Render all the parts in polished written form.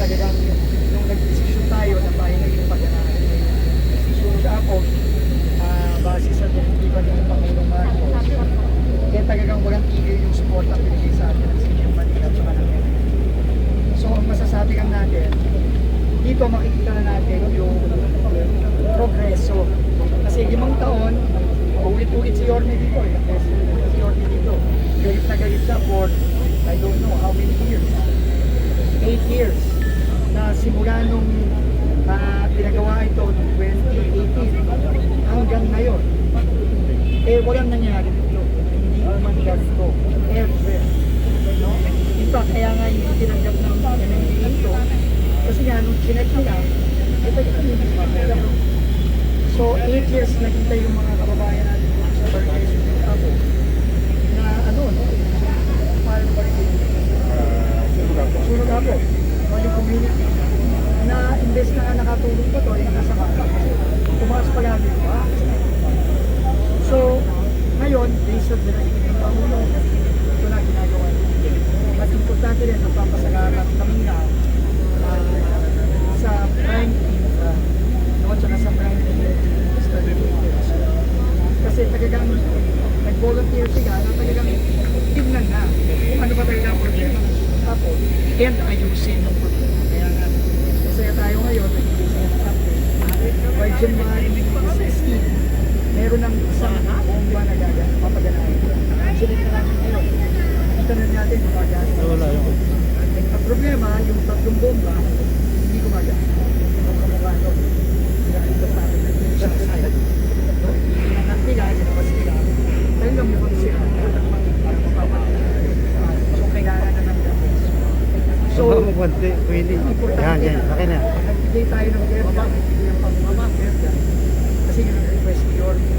talagang nung nag-desisyon tayo na tayo naging pag-anahan. So ako, base sa direktiba ng Pangulong Marcos, kaya talagang walang tigil yung support ang binigay sa atin ng City of Manila at saka ng MMDA. So ang masasabi lang natin, dito makikita na natin yung progreso. Kasi 5 taon, ulit-ulit si Yorme dito, si Yorme dito. Galit na galit siya for, I don't know how many years. 8 years na simula nung pinagawa ito noong 2018 hanggang ngayon. Eh walang nangyari dito. Hindi naman gasto. Ever. No? In fact, kaya nga hindi tinanggap ng MMDA ito. Kasi nga, nung chinek nila, ito hindi makakaya. So, 8 years nakita yung mga kababayan natin sa barangay Sunog na ano, no? Paano ba rin Sunog Apo, yung community na imbes na nakatulong pa to, ay nakasama pa. Tumaas pa lagi yung So, ngayon, based on the directive ng Pangulo, ito na ginagawa natin. At importante rin, nagpapasalamat kami na sa prime infra, no, tsaka sa prime studies. Kasi talagang nag-volunteer sila na talagang tignan na kung ano ba talaga ang problema. Tapos, and ayusin ng problema. Kaya nga, masaya tayo ngayon, nag-ibig sa update. By January 16, meron ng isang bomba na mapaganahin. Sulit na namin ngayon. Kita na natin mapaganahin. Ang problema, yung 3 bomba, hindi gumagana. Ang kamukha ito, pinakalipas natin na yung isang side. Pinangat nila, ginabas nila, talagang mukhang sila, para mapapagana. So, kailangan na ng damage. So, Yan, okay na. nagbigay tayo ng gerda, nagbigay ang pamamama, gerda. Kasi yun ang request ni Yorme,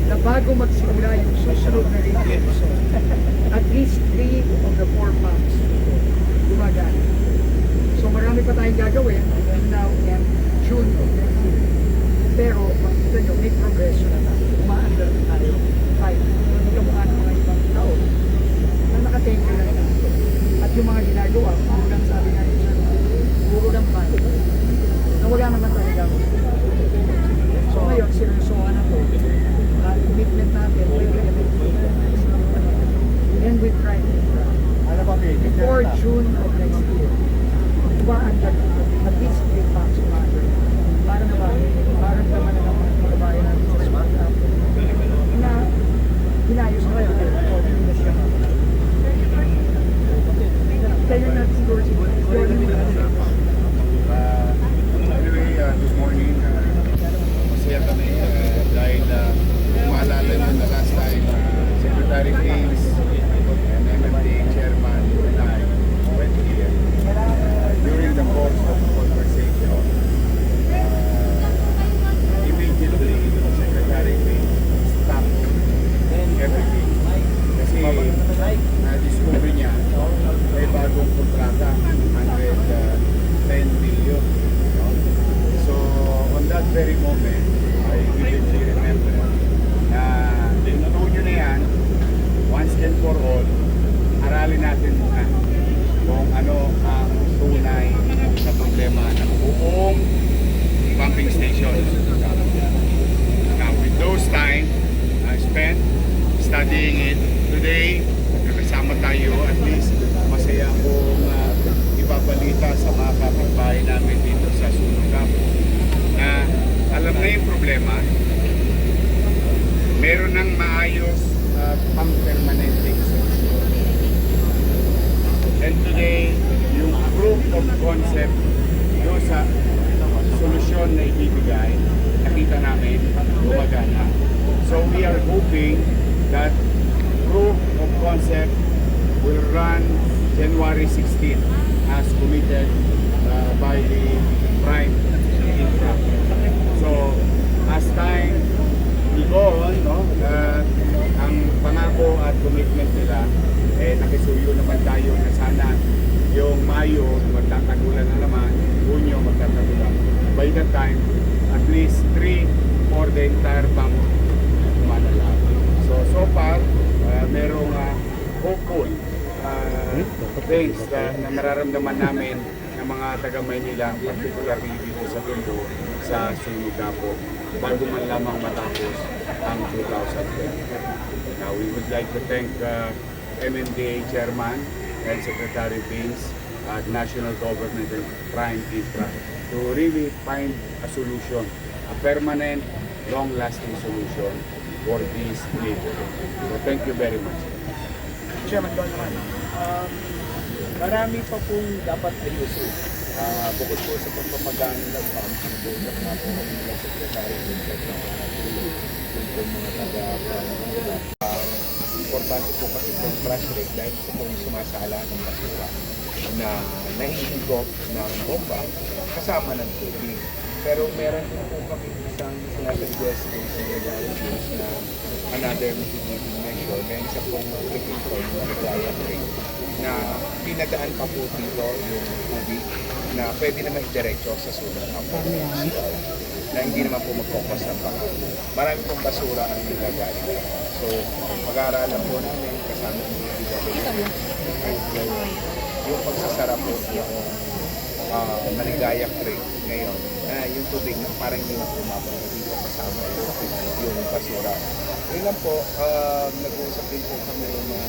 na bago magsimula yung susunod na radiation, at least 3 of the 4 pumps gumagana. So marami pa tayong gagawin between now and June of next year. Pero makikita nyo, may progression na tayo. Umaandar na tayo. Kahit hindi kamukha ng mga ibang taon na nakatenga lang tayo. At yung mga ginagawa, puro lang sabi nga yun siya, puro lang pa. Na wala naman talaga. So ngayon, sinusuhan na to. Commitment natin with the MMDA and with Prime Infra. Before June of next year, umaandar at least 3 packs umaandar. Para naman, parang naman na naman ang kabayan natin sa Smart App na hinayos na kayo. Kaya natin siguro Anyway, good morning. Masaya kami dahil kung maalala nyo na last time, Secretary Hayes and MMDA Chairman and I went here. During the course of the conversation, immediately Secretary Hayes stopped everything. Kasi na-discover niya may bagong kontrata, 110 billion. So, on that very moment, I vividly remember na tinutuo nyo na yan, once and for all, aralin natin muna kung ano ang tunay na problema ng buong pumping station. Now, with those time I spent studying it today, kasama tayo, at least masaya akong ibabalita sa mga kapitbahay namin dito sa Sunog Apo na alam na yung problema, meron ng maayos pang-permanenteng solusyon. And today, yung proof of concept doon sa solusyon na ibibigay, nakita namin gumagana. So we are hoping that proof of concept will run January 16 as committed by the Prime Infra. So as time will go on, no, ang pangako at commitment nila, nakisuyo naman tayo na sana yung Mayo magtatagulan na naman, Hunyo magtatagulan. By that time, at least 3 for the entire pump Manila. So far, merong hopeful things na nararamdaman namin na ng mga taga Maynila, particularly dito sa Tondo, sa sunog na po, bago man lamang matapos ang 2020. Now, we would like to thank MMDA Chairman and Secretary Baines at National Government and Prime Infra to really find a solution, a permanent, long-lasting solution for this neighborhood. So thank you very much. Chairman Don naman. Marami pa pong dapat ayusin. Bukod po sa pagpapagaan ng PAM, nag-uusap nga po kami ng Secretary ng mga taga importante po kasi itong flash rate dahil ito po yung sumasala ng basura na nahihigop ng bomba kasama ng tubig. Pero meron din po kami isang sinasuggest po sa regulations na another mitigating measure na isa pong regulator na regaya rate na pinadaan pa po dito yung tubig na pwede naman diretso sa sunog ng na hindi naman po magkokos ng baka. Marami pong basura ang nilagaling. So, mag-aaralan po namin kasama ng yung pagsasara po yung maligaya crate ngayon yung tubig na parang hindi na pumapunta dito kasama yung basura. Yun lang po, nag-uusap din po kami ng mga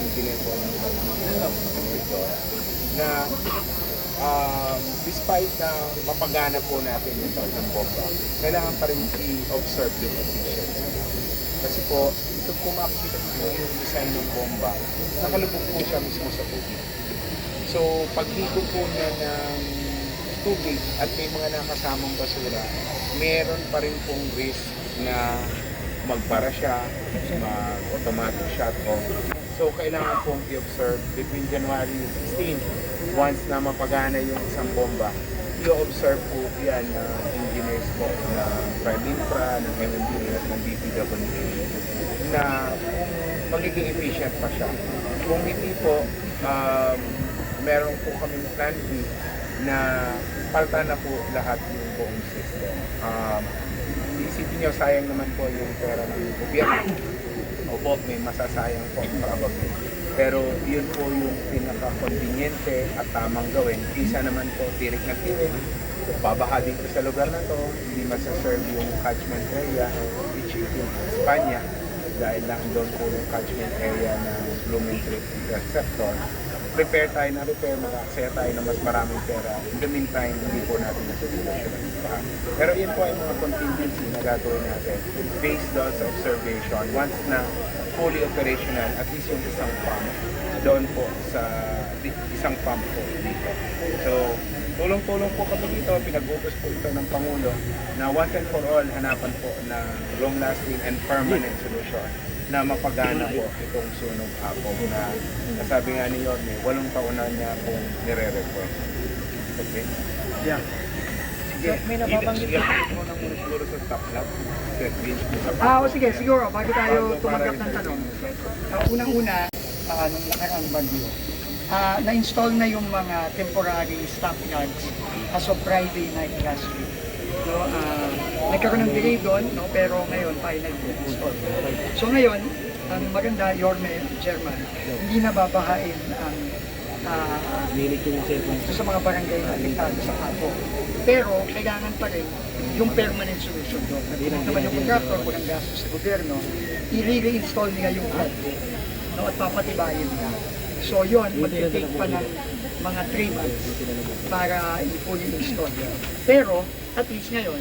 engineer po na despite na mapagana po natin yung ng bomba, kailangan pa rin i-observe yung efficiency. Kasi po, ito po makikita po yung design ng bomba, nakalubog po siya mismo sa tubig. So, paghigo po niya ng tubig at may mga nakasamang basura, meron pa rin pong risk na magbara siya, mag-automatic shut off. So, kailangan pong i-observe between January 16, once na mapagana yung isang bomba, i-observe po yan ng engineers po na Prime Infra, ng MMDA at ng DPWA na kung magiging efficient pa siya. Kung hindi po, meron po kaming plan B na palta na po lahat yung buong system. Isipin nyo, sayang naman po yung pera ng gobyerno. Opo, may masasayang po probably. Pero yun po yung pinaka-conveniente at tamang gawin. Isa naman po, tirik na tirik. Babaha dito sa lugar na to, hindi masaserve yung catchment area, which is yung Espanya, dahil lang doon po yung catchment area ng Blooming Creek Interceptor. Prepare tayo na repair, mag-aksaya tayo ng mas maraming pera. In the meantime, hindi po natin nasusolusyonan yung baha. Pero yun po ay mga contingency na gagawin natin based on sa observation. Once na fully operational, at least yung isang pump doon po sa isang pump po dito. So, tulong-tulong po kami dito, pinag-utos po ito ng Pangulo na once and for all, hanapan po na long-lasting and permanent solution na mapagana po itong sunog apong na nasabi nga ni Yorme, 8 taon na niya pong nire-request. Okay? Yeah. Sige, may nababanggit mo na muna siguro sa stop lab. Sige, siguro, bago tayo tumanggap ng tanong. Unang-una, nung nakaraang bagyo, na-install na yung mga temporary stop yards as of Friday night last week. No, nagkaroon ng delay doon, no, pero ngayon pa ay nag-install. So ngayon, ang maganda, Yorme, Chairman, hindi na babahain ang ito sa mga barangay na apektado sa Apo. Pero kailangan pa rin yung permanent solution doon. Kung naman yung contractor, walang gastos sa gobyerno, i-reinstall nila yung hub, no, at papatibayin nila. So yun, mag-take pa ng mga 3 months para i-fully install. Pero, at least ngayon,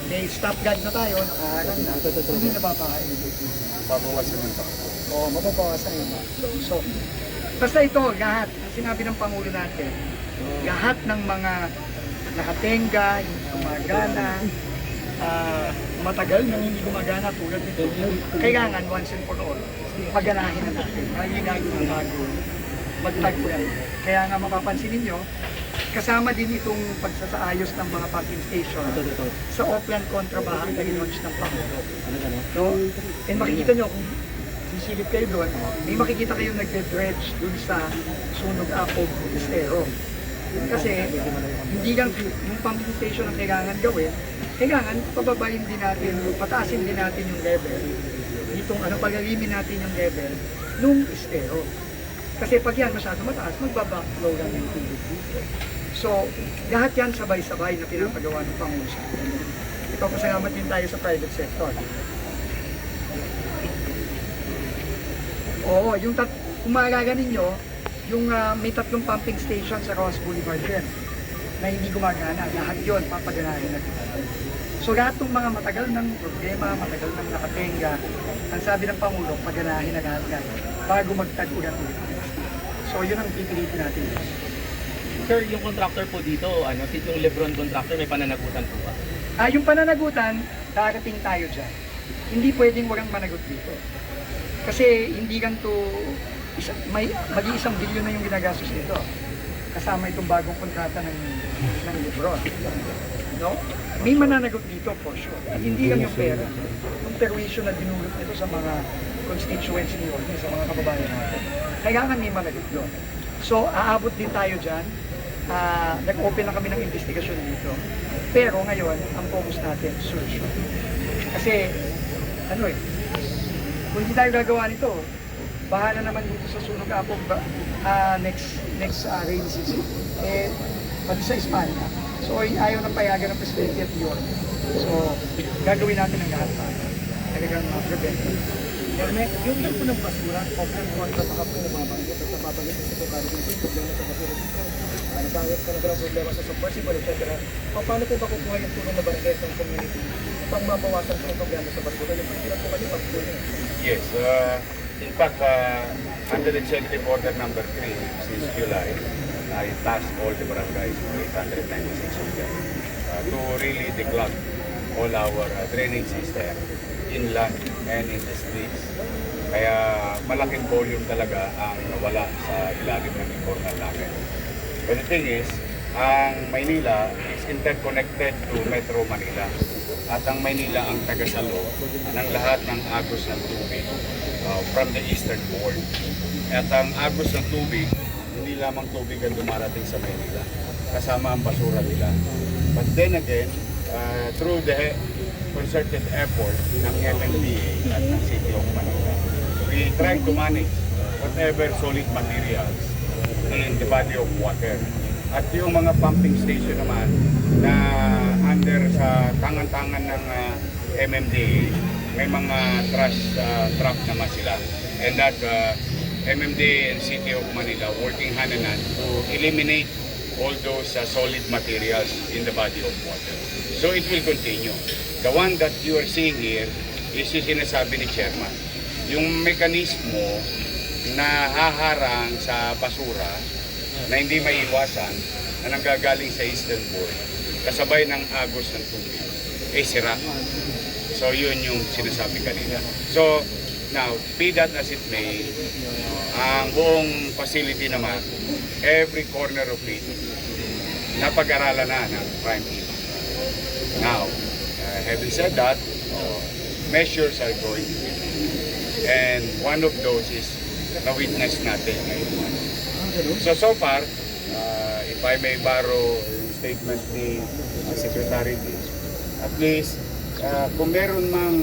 may stopgard na tayo, nakaharang na, hindi na babahain. Pabawasan yung takbo. Oo, mababawasan yun. So, basta ito, lahat, ang sinabi ng Pangulo natin, lahat ng mga nakatenga, hindi gumagana, matagal nang hindi gumagana tulad nito, kailangan once and for all, paganahin na natin. Maligagin na bago magtagpo yan. Kaya nga mapapansin ninyo, kasama din itong pagsasaayos ng mga parking station sa Auckland Contrabaha na in-launch ng Pangulo. No? And makikita nyo, kung sisilip kayo doon, may makikita kayo nagde-dredge dun sa Sunog Apog Estero. Kasi hindi lang yung pumping station ang kailangan gawin, kailangan pababayin din natin, pataasin din natin yung level. Itong pagalimin natin yung level nung estero. Kasi pag yan masyado mataas, magbaba-flow lang yung tubig dito. So, lahat yan sabay-sabay na pinapagawa ng Pangulo sa atin. Ipapasalamat din tayo sa private sector. Oo, kung maalala ninyo, yung may 3 pumping station sa Ross Boulevard din na hindi gumagana. Lahat yun, papaganahin na. So lahat ng mga matagal ng problema, matagal ng nakatenga, ang sabi ng Pangulo, paganahin na lahat yan bago magtag-ulan ulit. So yun ang pipilitin natin. Sir, yung contractor po dito, yung Lebron contractor, may pananagutan po ba? Yung pananagutan, darating tayo dyan. Hindi pwedeng walang managot dito. Kasi hindi ganito, mag-1 bilyon na yung ginagastos nito. Kasama itong bagong kontrata ng Lebron. No? May mananagot dito for sure. At hindi lang yung pera. Yung perwisyo na dinulot nito sa mga constituents ni York, sa mga kababayan natin. Kailangan may managot doon. So, aabot din tayo dyan. Nag-open na kami ng investigasyon dito. Pero ngayon, ang focus natin, solusyon. Kasi, kung hindi tayo gagawa nito, bahala naman dito sa sunog apog next rainy season. Pati sa Espanya. So, ayaw ng payagan ng Presidente at York. So, gagawin natin ang lahat para talagang prevent. Yung tipo ng basura, kontra baka po nababanggit at nababanggit sa sekretary dito, problema sa basura dito. Nagkakaroon ka na dalang problema sa submersible, etc. Paano po ba kukuha yung tulong na barangay sa community upang mabawasan po yung problema sa basura? Yung pagkira po kami pag-tulong. Yes, in fact, under the Executive Order number 3 since July, I tasked all the barangays, 896 of them, to really declog all our drainage system, inland and in the streets. Kaya malaking volume talaga ang nawala sa ilalim ng informal namin. But the thing is, ang Maynila is interconnected to Metro Manila. At ang Maynila ang tagasalo ng lahat ng agos ng tubig from the eastern port. At ang agos ng tubig, hindi lamang tubig ang dumarating sa Maynila, kasama ang basura nila. But then again, through the concerted effort ng MMDA at ng City of Manila, we try to manage whatever solid materials in the body of water. At yung mga pumping station naman na under sa tangan-tangan ng MMDA, may mga trash truck naman sila. And that MMDA and City of Manila working hand in hand to eliminate all those solid materials in the body of water. So it will continue. The one that you are seeing here is yung sinasabi ni Chairman. Yung mekanismo na haharang sa basura na hindi maiwasan na nanggagaling sa Eastern Port kasabay ng agos ng tubig ay sira. So yun yung sinasabi kanina. So now, be that as it may, ang buong facility naman, every corner of it, napag-aralan na ng Prime Team. Now, having said that, measures are going to be taken. And one of those is na-witness natin ngayon. So far, if I may borrow yung statement ni Secretary D, at least, kung meron mang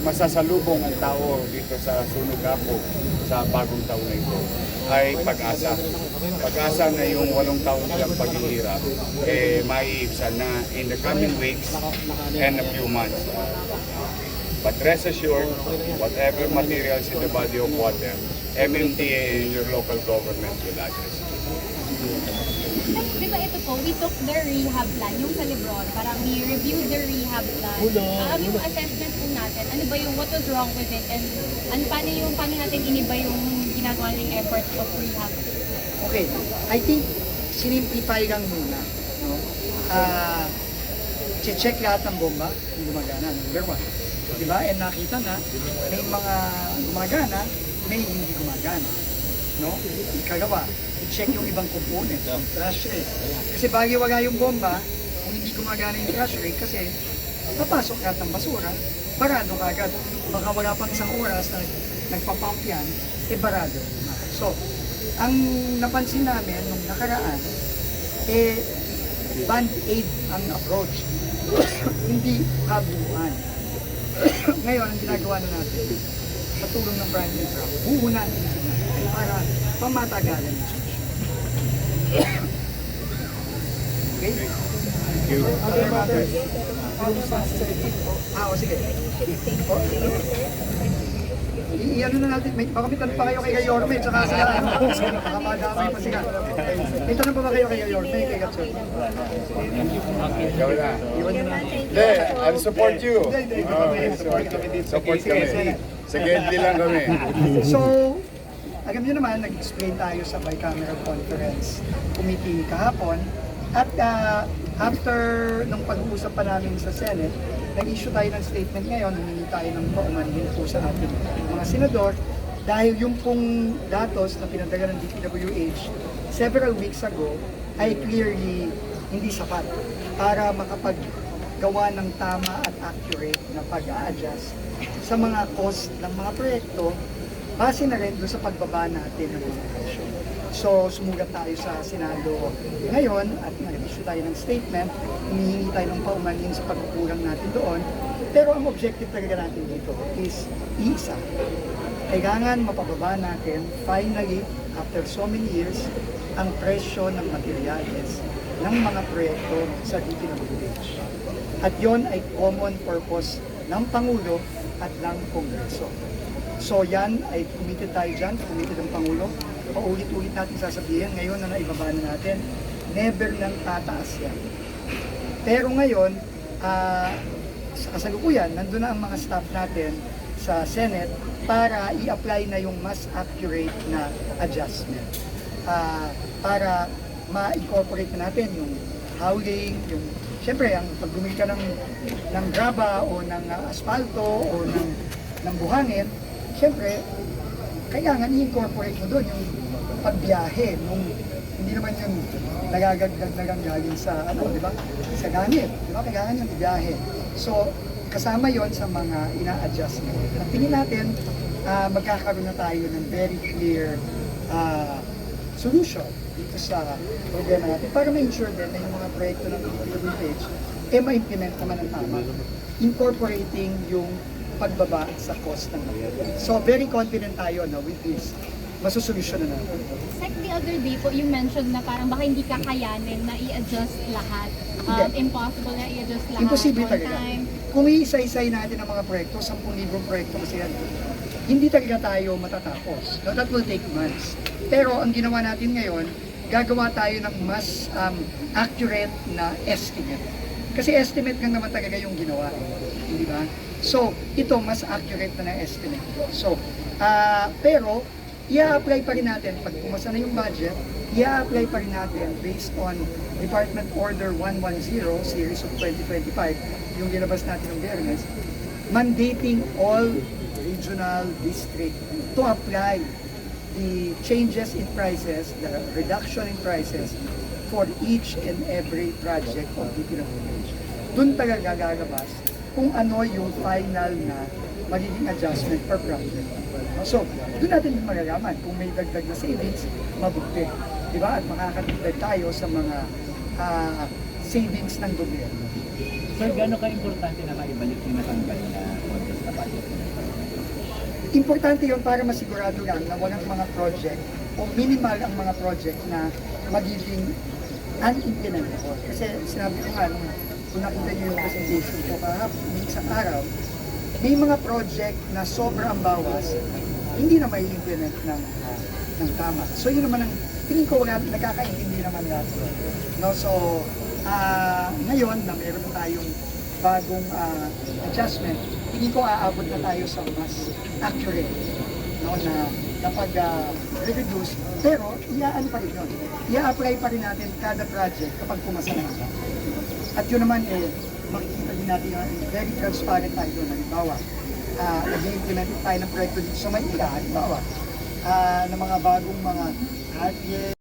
masasalubong ang tao dito sa Sunog Apog sa bagong taon na ito, ay pag-asa. Pag-asa na yung 8 taon nilang paghihirap, maiibsan na in the coming weeks and a few months. But rest assured, whatever materials in the body of water, MMDA and your local government will address it. Di ba ito po, we took the rehab plan, yung sa Lebron, parang we reviewed the rehab plan. Yung assessment po natin, ano ba yung what was wrong with it, and paano natin iniba yung ginagawa ng effort of rehab? Okay, I think sinimplify lang muna. No? Check lahat ng bomba, yung gumagana, number 1. Diba? And nakita na, may mga gumagana, may hindi gumagana. No? Ikagawa, i-check yung ibang component, yung trash rate. Kasi bagay wala yung bomba, kung hindi gumagana yung trash rate, kasi papasok lahat ng basura, barado kagad. Baka wala pang isang oras na nagpapump yan, barado. So, ang napansin namin nung nakaraan, band-aid ang approach. Hindi kabuuan. Ngayon, ang ginagawa na natin, sa tulong ng Prime Minister, buunan para pamatagalan yung solusyon. you. Other matters, yung sa setting po. O sige. I-ano na natin, baka may tanong pa kayo kay Yorme, tsaka sila, baka madamay pa sila. May tanong pa ba kayo kay Yorme, kay Gatson? Ikaw na. Hindi, I'll support you. Support kami. Sa Gedli lang kami. So, alam nyo naman, nag-explain tayo sa bicameral conference committee kahapon. At after nung pag-uusap pa namin sa Senate, nag-issue tayo ng statement ngayon, humingi tayo ng paumanhin po sa ating mga senador dahil yung pong datos na pinadala ng DPWH several weeks ago ay clearly hindi sapat para makapaggawa ng tama at accurate na pag-a-adjust sa mga cost ng mga proyekto base na rin doon sa pagbaba natin ng mga presyo. So, sumulat tayo sa Senado ngayon at nag-issue tayo ng statement, humihingi tayo ng paumanhin sa pagkukulang natin doon. Pero ang objective talaga natin dito is isa. Kailangan mapababa natin, finally, after so many years, ang presyo ng materyales ng mga proyekto sa DPWH. At yon ay common purpose ng Pangulo at ng Kongreso. So yan ay committed tayo dyan, committed ang Pangulo. Paulit-ulit natin sasabihin, ngayon na naibaba na natin, never nang tataas yan. Pero ngayon, sa kasalukuyan, nandun na ang mga staff natin sa Senate para i-apply na yung mas accurate na adjustment. Para ma-incorporate na natin yung howling, yung siyempre, pag bumili ka ng graba o ng asfalto o ng buhangin, siyempre, kailangan i-incorporate mo doon yung pagbiyahe, hindi naman yung nagagagdag na lang galing sa, di ba? Sa gamit, di ba? Kailangan yung biyahe. So, kasama yon sa mga ina-adjust mo. At tingin natin, magkakaroon na tayo ng very clear solution dito sa problema natin para ma-ensure din na yung mga proyekto ng DPWH ma-implement naman ng tama, incorporating yung pagbaba sa cost ng material. So, very confident tayo na with this, masusolusyon na natin. Sec, the other day po, you mentioned na parang baka hindi kakayanin na i-adjust lahat. Impossible na i-adjust lahat Imposible on talaga. time. Kung iisa-isay natin ang mga proyekto, 10,000 proyekto kasi yan, hindi talaga tayo matatapos. No, that will take months. Pero ang ginawa natin ngayon, gagawa tayo ng mas accurate na estimate. Kasi estimate lang naman talaga yung ginawa. Di ba? So, ito mas accurate na estimate. So, pero, i-apply pa rin natin, pag pumasa na yung budget, i-apply pa rin natin based on Department Order 110, Series of 2025, yung ginabas natin ng Biyernes, mandating all regional district to apply the changes in prices, the reduction in prices for each and every project of DPWH. Doon talaga gagalabas kung ano yung final na magiging adjustment per project. So, doon natin magagaman kung may dagdag na savings, mabuti. Diba? At makakatipid tayo sa mga savings ng gobyerno. Sir, gano'n ka-importante na maibalik yung natanggal na contest na budget? Importante yun para masigurado lang na walang mga project o minimal ang mga project na magiging unimplementable. Kasi sinabi ko nga, kung nakita niyo yung presentation ko kahapon, isang araw, may mga project na sobrang bawas, hindi na may implement ng tama. So yun naman ang tingin ko nakakaintindi naman natin. No? So ngayon na meron tayong bagong adjustment, tingin ko aabot na tayo sa mas accurate, no, na pag-reduce. Pero iaan pa rin yun. I-apply pa rin natin kada project kapag pumasa na ito. At yun naman makikita din natin yung very transparent tayo doon. Halimbawa, nag-implement tayo ng proyekto dito sa Maynila, halimbawa, ng mga bagong mga hardware,